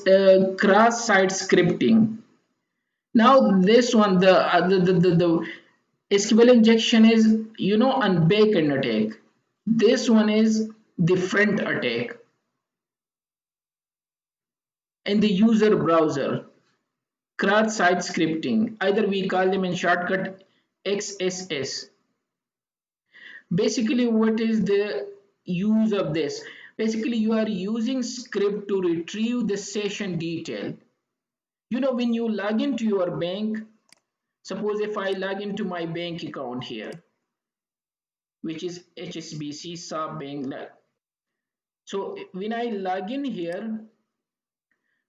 cross-site scripting. Now this one, the SQL injection is on backend attack. This one is the front attack and the user browser. Cross-site scripting. Either we call them in shortcut XSS. Basically, what is the use of this? Basically, you are using script to retrieve the session detail. When you log into your bank, suppose if I log into my bank account here, which is HSBC Sub Bank. So when I log in here,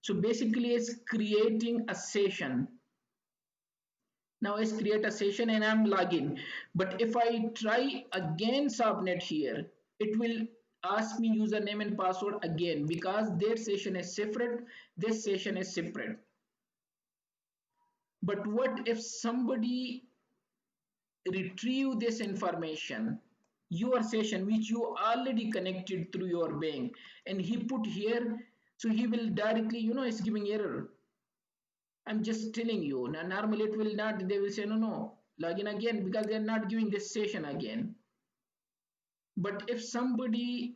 so basically it's creating a session. Now let's create a session and I'm logging. But if I try again subnet here, it will ask me username and password again because that session is separate, this session is separate. But what if somebody retrieve this information, your session which you already connected through your bank, and he put here, so he will directly, it's giving error. I'm just telling you. Now, normally it will not, they will say, no, no, log in again because they're not giving this session again. But if somebody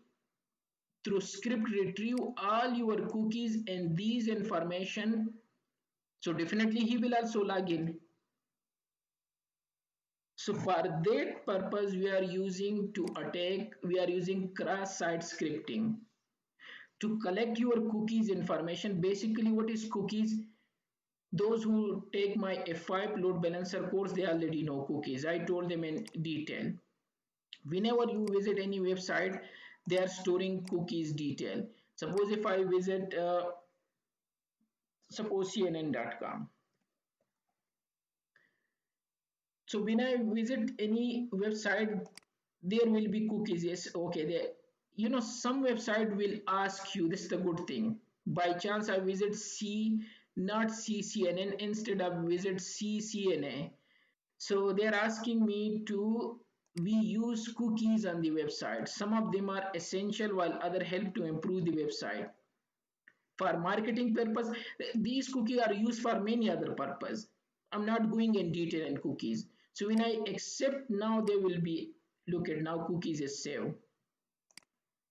through script retrieve all your cookies and these information, so definitely he will also log in. So for that purpose, we are using to attack, we are using cross-site scripting to collect your cookies information. Basically, what is cookies? Those who take my F5 load balancer course, they already know cookies. I told them in detail. Whenever you visit any website, they are storing cookies detail. Suppose if I visit, suppose CNN.com. So when I visit any website, there will be cookies. Yes, okay. Some website will ask you. This is the good thing. By chance, I visit not CCNN, instead of visit CCNA. So they are asking me to we use cookies on the website. Some of them are essential, while other help to improve the website. For marketing purpose, these cookies are used for many other purpose. I'm not going in detail in cookies. So when I accept, now they will be, look at, now cookies is saved.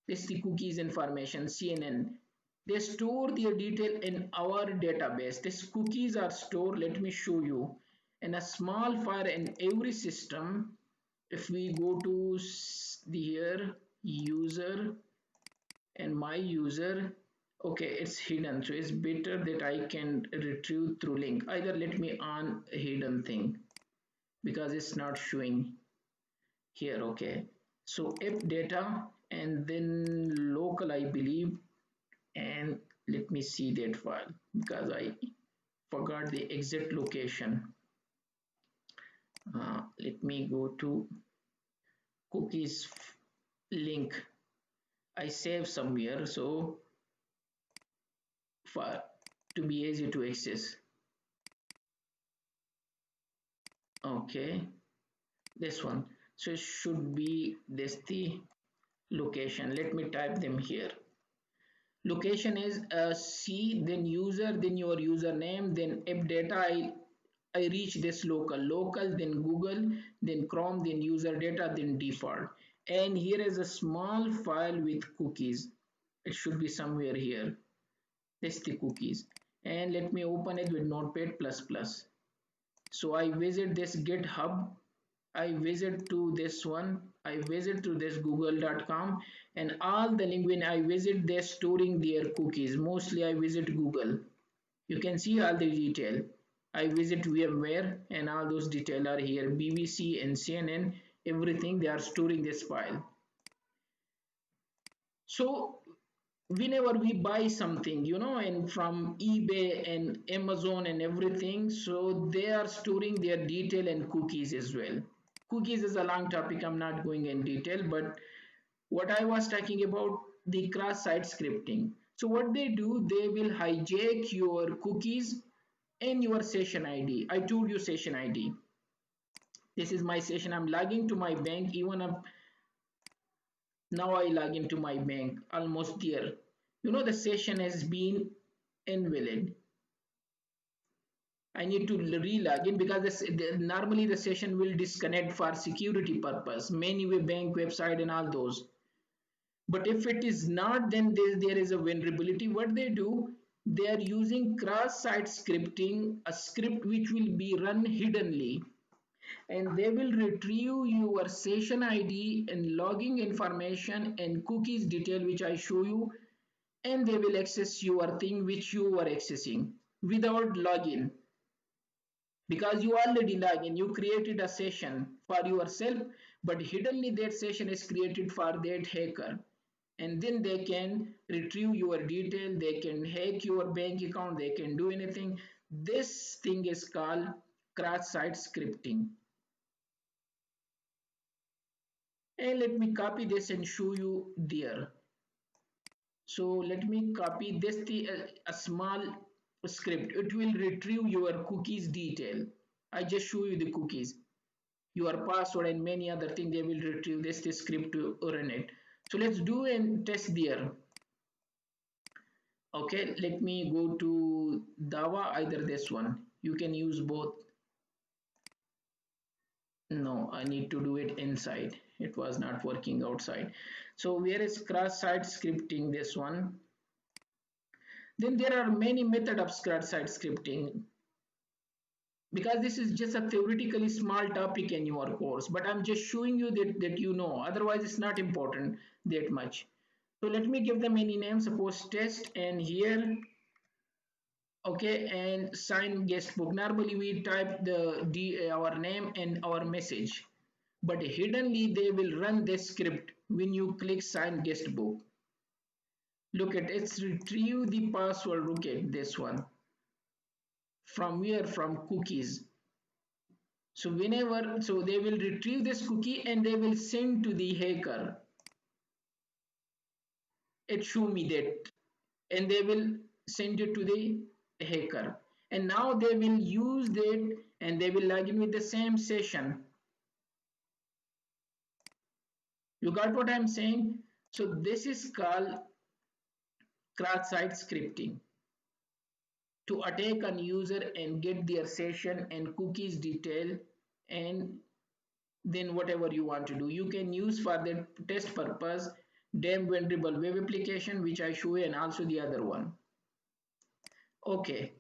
This is the cookies information, CNN. They store their detail in our database. These cookies are stored, let me show you, in a small file in every system. If we go to the here user and my user, okay, it's hidden, so it's better that I can retrieve through link. Either let me on hidden thing because it's not showing here. Okay, so app data and then local, I believe, and let me see that file because I forgot the exact location. Let me go to cookies link. I save somewhere, so for to be easy to access. Okay, this one. So it should be this the location. Let me type them here. Location is C, then user, then your username, then app data. I reach this local, then Google, then Chrome, then user data, then default. And here is a small file with cookies. It should be somewhere here. This is the cookies. And let me open it with Notepad++. So I visit this GitHub, I visit to this one, I visit to this google.com, and all the link when I visit, they're storing their cookies. Mostly I visit Google. You can see all the detail. I visit VMware and all those detail are here. BBC and CNN, everything, they are storing this file. So whenever we buy something, and from eBay and Amazon and everything, so they are storing their detail and cookies as well. Cookies is a long topic, I'm not going in detail, but what I was talking about, the cross-site scripting. So what they do, they will hijack your cookies and your session ID. I told you session ID. This is my session. I'm logging to my bank. Even now I log into my bank, almost there. The session has been invalid. I need to re-log in because normally the session will disconnect for security purpose, many bank website and all those. But if it is not, then there is a vulnerability. What they do, they are using cross-site scripting, a script which will be run hiddenly, and they will retrieve your session ID and logging information and cookies detail which I show you, and they will access your thing which you were accessing without login, because you already log in, you created a session for yourself, but hiddenly that session is created for that hacker, and then they can retrieve your detail, they can hack your bank account, they can do anything. This thing is called cross-site scripting. And let me copy this and show you there. So let me copy this, a small script. It will retrieve your cookies detail. I just show you the cookies, your password and many other things. They will retrieve this script to run it. So let's do and test there. Okay, let me go to Dava, either this one. You can use both. No, I need to do it inside. It was not working outside. So where is cross-site scripting? This one. Then there are many methods of cross-site scripting, because this is just a theoretically small topic in your course, but I'm just showing you that you know, otherwise it's not important that much. So let me give them any name, suppose test, and here, okay, and sign guest book. Normally we type our name and our message, but hiddenly they will run this script when you click sign guest book. Look at it's retrieve the password. Look at this one, from where? From cookies. So whenever, so they will retrieve this cookie and they will send to the hacker. It show me that, and they will send it to the hacker. And now they will use that and they will log in with the same session. You got what I'm saying? So this is called cross-site scripting, to attack a user and get their session and cookies detail, and then whatever you want to do you can use for the test purpose. Damn vulnerable web application which I show you, and also the other one. Okay,